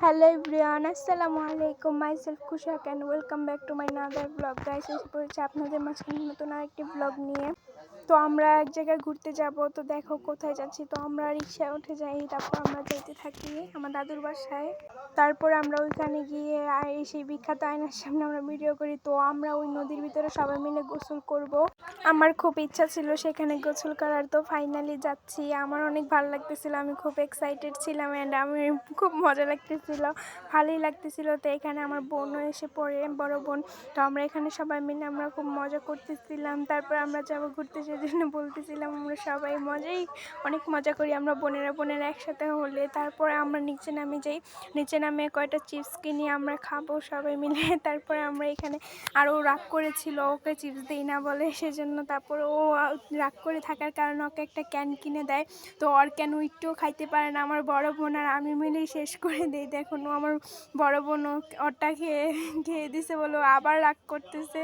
Hello everyone, Assalamu alaikum. Myself Kushak and welcome back to my another vlog. Guys, এসে পড়েছি আপনাদের মাঝখানে নতুন আরেকটি vlog নিয়ে। তো আমরা এক জায়গায় ঘুরতে যাব, তো দেখো কোথায় যাচ্ছি। তো আমরা রিকশায় উঠে যাই, তারপর আমরা যেতে থাকি আমার দাদুর বাসায়। তারপর আমরা ওইখানে গিয়ে সেই বিখ্যাত আয়নার সামনে আমরা ভিডিও করি। তো আমরা ওই নদীর ভিতরে সবাই মিলে গোসল করব। আমার খুব ইচ্ছা ছিল সেখানে গোসল করার, তো ফাইনালি যাচ্ছি। আমার অনেক ভালো লাগতেছিল, আমি খুব এক্সাইটেড ছিলাম অ্যান্ড আমি খুব মজা লাগতেছিল, ভালোই লাগতেছিল। তো এখানে আমার বোনও এসে পড়ে, বড় বোন। তো আমরা এখানে সবাই মিলে আমরা খুব মজা করতেছিলাম। তারপর আমরা যাবো ঘুরতে, সেজন্য বলতেছিলাম আমরা সবাই অনেক মজা করি আমরা বোনেরা একসাথে হলে। তারপরে আমরা নিচে নামে যাই, নিচে নামে কয়টা চিপস কিনি, আমরা খাবো সবাই মিলে। তারপরে আমরা এখানে আরও রাগ করেছিল, ওকে চিপস দিই না বলে, সেজন্য তারপর ও রাগ করে থাকার কারণে ওকে একটা ক্যান কিনে দেয়। তো ওর ক্যান একটুও খাইতে পারে না, আমার বড় বোন আর আমি মিলেই শেষ করে দিই। দেখুন ও আমার বড় বোন ওরটা খেয়ে দিছে বলে আবার রাগ করতেছে।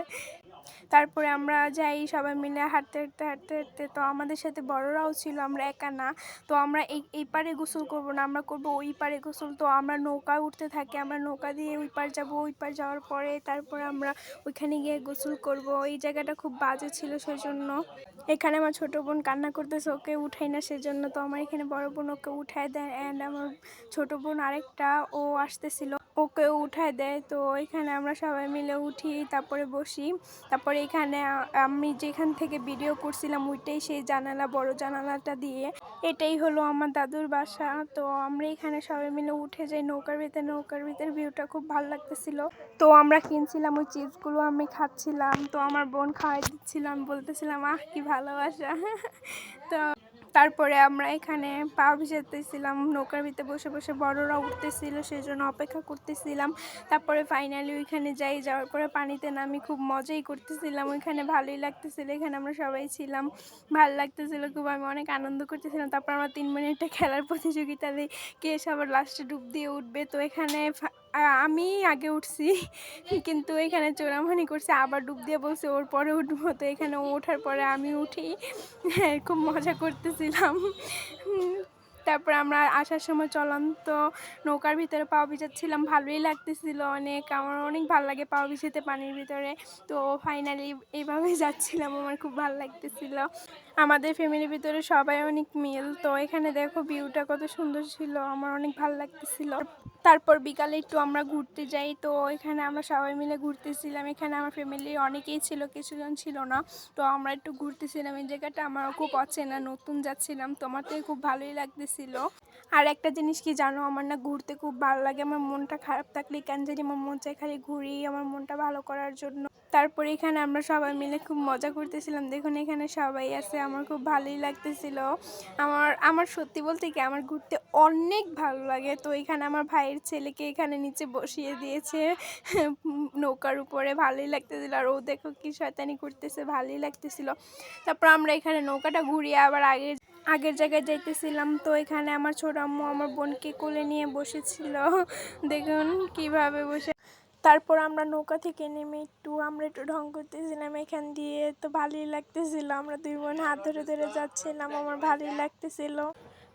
তারপরে আমরা যাই সবাই মিলে হাঁটতে হাঁটতে হাঁটতে হাঁটতে। তো আমাদের সাথে বড়রাও ছিল, আমরা একা না। তো আমরা এই পারে গোসল করবো না, আমরা করবো ওই পারে গোসল। তো আমরা নৌকা উঠতে থাকি, আমরা নৌকা দিয়ে ওই পার যাবো। ওই পার যাওয়ার পরে তারপরে আমরা ওইখানে গিয়ে গোসল করব। এই জায়গাটা খুব বাজে ছিল, সেজন্য এখানে আমার ছোটো বোন কান্না করতেছে, ওকে উঠাই না সেজন্য। তো আমার এখানে বড় বোন ওকে উঠায় দেয় অ্যান্ড আমার ছোটো বোন আরেকটা ও আসতেছিল, ওকেও উঠায় দেয়। তো এখানে আমরা সবাই মিলে উঠি, তারপরে বসি। তারপরে এখানে আমি যেখান থেকে ভিডিও করছিলাম ওইটাই সেই জানালা, বড় জানালাটা দিয়ে। এটাই হলো আমার দাদুর বাসা। তো আমরা এখানে সবাই মিলে উঠে যাই নৌকার ভিতরে ভিউটা খুব ভালো লাগতেছিল। তো আমরা কিনছিলাম ওই চিপসগুলো, আমি খাচ্ছিলাম। তো আমার বোন খাওয়াই দিচ্ছিলাম, বলতেছিলাম আহ কি ভালোবাসা। তো তারপরে আমরা এখানে পা ভিজাতেছিলাম নৌকার ভিতরে বসে বসে, বড়রা উঠতেছিল সেই জন্য অপেক্ষা করতেছিলাম। তারপরে ফাইনালি ওইখানে যাওয়ার পরে পানিতে নামি, খুব মজাই করতেছিলাম, ওইখানে ভালোই লাগতেছিল। এখানে আমরা সবাই ছিলাম, ভালো লাগতেছিল খুব, আমি অনেক আনন্দ করতেছিলাম। তারপর আমরা 3 মিনিটে খেলার প্রতিযোগিতা দিই, কে সবার লাস্টে ডুব দিয়ে উঠবে। তো এখানে আমি আগে উঠছি, কিন্তু এখানে চোরামানি করছে, আবার ডুব দিয়ে বলছে ওর পরে উঠবো। তো এখানে ওঠার পরে আমি উঠি, হ্যাঁ খুব মজা করতেছিলাম। তারপর আমরা আসার সময় চলন্ত নৌকার ভিতরে পাও ভিজাচ্ছিলাম, ভালোই লাগতেছিল অনেক, আমার অনেক ভালো লাগে পাও ভিজাতে পানির ভিতরে। তো ফাইনালি এইভাবে যাচ্ছিলাম, আমার খুব ভালো লাগতেছিল। আমাদের ফ্যামিলির ভিতরে সবাই অনেক মিল। তো এখানে দেখো ভিউটা কত সুন্দর ছিল, আমার অনেক ভালো লাগতেছিল। তারপর বিকালে একটু আমরা ঘুরতে যাই। তো এখানে আমরা সবাই মিলে ঘুরতেছিলাম, এখানে আমার ফ্যামিলি অনেকেই ছিল, কিছুজন ছিল না। তো আমরা একটু ঘুরতেছিলাম, এই জায়গাটা আমার খুব অচেনা, নতুন যাচ্ছিলাম, তো আমার তো খুব ভালোই লাগতেছিল। আর একটা জিনিস কি জানো, আমার না ঘুরতে খুব ভালো লাগে, আমার মনটা খারাপ থাকলে কেন জানি আমার মন চাই খালি ঘুরি আমার মনটা ভালো করার জন্য। তারপরে এখানে আমরা সবাই মিলে খুব মজা করতেছিলাম, দেখুন এখানে সবাই আছে, আমার খুব ভালোই লাগতেছিল। আমার সত্যি বলতে কি আমার ঘুরতে অনেক ভালো লাগে। তো এখানে আমার ভাইয়ের ছেলেকে এখানে নিচে বসিয়ে দিয়েছে নৌকার উপরে, ভালোই লাগতেছিল। আর ও দেখো কি শয়তানি করতেছে, ভালোই লাগতেছিল। তারপর আমরা এখানে নৌকাটা ঘুরিয়ে আবার আগের জায়গায় যাইতেছিলাম। তো এখানে আমার ছোট আম্মু আমার বোনকে কোলে নিয়ে বসেছিল, দেখুন কিভাবে বসে। তারপর আমরা নৌকা থেকে নেমে আমরা একটু ঢং করতেছিলাম এখান দিয়ে, তো ভালোই লাগতেছিল। আমরা 2 বোন হাত ধরে ধরে যাচ্ছিলাম, আমার ভালোই লাগতেছিল।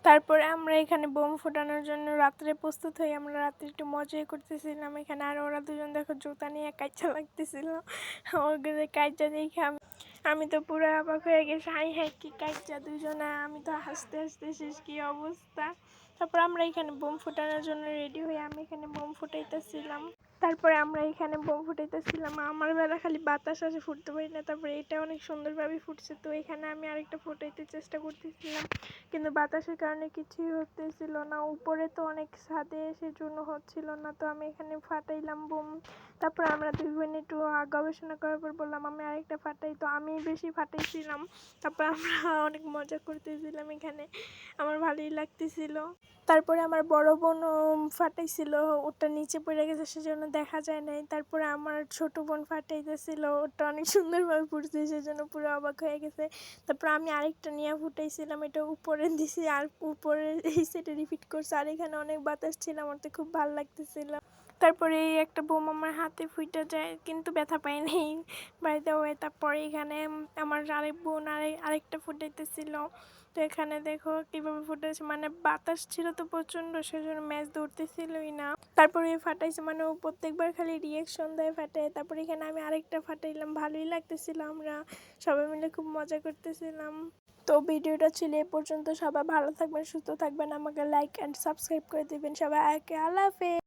তারপরে আমরা এখানে বোম ফোটানোর জন্য রাত্রে প্রস্তুত হই, আমরা রাত্রে একটু মজাই করতেছিলাম এখানে। আর ওরা দুজন দেখো জুতা নিয়ে কাইচা লাগতেছিল, ওদের কাইচা দেখে আমি তো পুরো অবাক হয়ে গেছি, হাই হাই কি কাইচা দুজনে, আমি তো হাসতে হাসতে শেষ, কি অবস্থা। তারপর আমরা এখানে বোম ফোটানোর জন্য রেডি হয়ে আমি এখানে বোম ফুটাইতেছিলাম। তারপরে আমরা এখানে বোম ফুটাইতেছিলাম, আমার বেলা খালি বাতাস আসে, ফুটতে পারি না। তারপরে এটা অনেক সুন্দরভাবে ফুটছে। তো এখানে আমি আরেকটা ফুটাইতে চেষ্টা করতেছিলাম, কিন্তু বাতাসের কারণে কিছুই হতেছিল না, উপরে তো অনেক ছাদে সেজন্য হচ্ছিল না। তো আমি এখানে ফাটাইলাম বোম। তারপর আমরা 2 বোন একটু গবেষণা করার পর বললাম আমি আরেকটা ফাটাই, তো আমি বেশি ফাটাইছিলাম। তারপর আমরা অনেক মজা করতেছিলাম এখানে, আমার ভালোই লাগতেছিল। তারপরে আমার বড় বোনও ফাটাইছিল, ওটা নিচে পড়ে গেছে সেজন্য দেখা যায় নাই। তারপরে আমার ছোট বোন ফাটাইতেছিল, ওটা অনেক সুন্দরভাবে ফুটছে সেজন্য পুরো অবাক হয়ে গেছে। তারপর আমি আরেকটা নিয়ে ফুটাইছিলাম, এটা উপরে দিছি আর উপরে এই সাইডে রিপিট করছে, আর এখানে অনেক বাতাস ছিল, আমার তো খুব ভালো লাগতেছিল। তারপরে এই একটা বোম আমার হাতে ফুইটা যায়, কিন্তু ব্যথা পাই নাই, বাই দ্য ওয়ে। তারপরে এখানে আমার আরেক বোন আরেকটা ফুটাইতেছিল, তো এখানে দেখো কিভাবে ফুটেছে, মানে বাতাস ছিল তো প্রচন্ড, সেজন্য ম্যাচ ধরতেছিলই না। তারপরে ফাটাইছে, মানে ও প্রত্যেকবার খালি রিয়েকশন দেয় ফাটায়। তারপরে এখানে আমি আরেকটা ফাটাইলাম, ভালোই লাগতেছিল, আমরা সবাই মিলে খুব মজা করতেছিলাম। তো ভিডিওটা ছিল এ পর্যন্ত। সবাই ভালো থাকবেন, সুস্থ থাকবেন, আমাকে লাইক অ্যান্ড সাবস্ক্রাইব করে দিবেন সবাই। আল্লাহ হাফেজ।